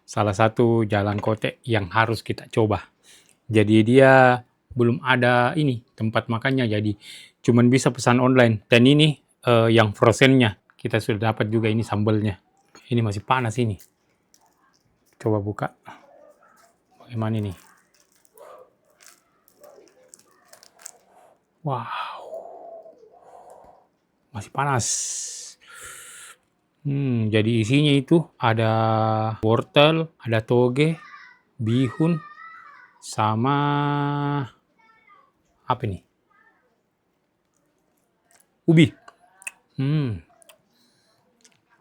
salah satu jalan kote yang harus kita coba. Jadi dia belum ada ini tempat makannya, jadi cuman bisa pesan online. Dan ini yang frozennya kita sudah dapat juga, ini sambalnya. Ini masih panas ini. Coba buka. Bagaimana ini? Wow. Masih panas. Jadi isinya itu ada wortel, ada toge, bihun, sama apa ini? Ubi.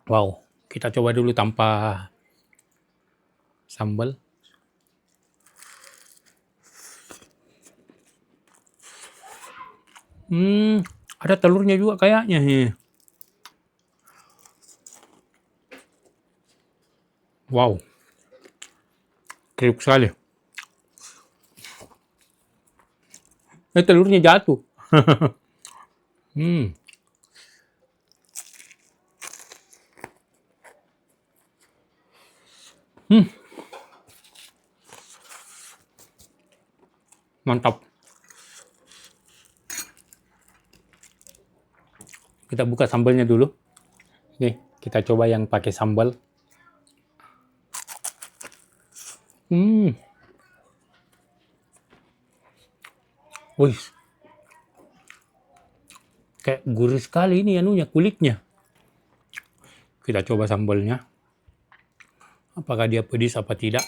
Wow, kita coba dulu tanpa sambal. Ada telurnya juga kayaknya. Wow, kriuk sekali. Telurnya jatuh. Mantap. Kita buka sambalnya dulu. Nih, kita coba yang pakai sambal. Wih, kayak gurih sekali ini anunya, kulitnya. Kita coba sambalnya. Apakah dia pedis apa tidak?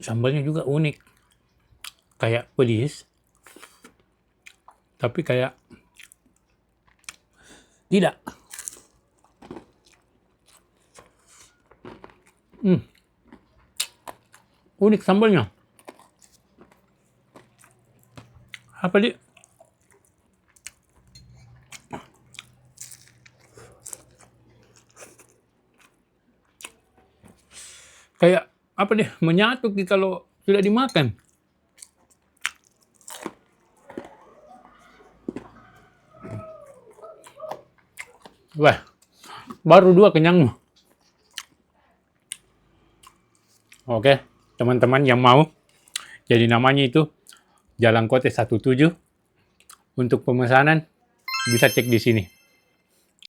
Sambalnya juga unik. Kayak pedis. Tapi kayak tidak. Unik sambalnya. Apa dia? Kayak apa deh, menyatu kalau sudah dimakan. Wah, baru 2 kenyang. Oke, teman-teman yang mau, jadi namanya itu Jalan Kote 17. Untuk pemesanan bisa cek di sini.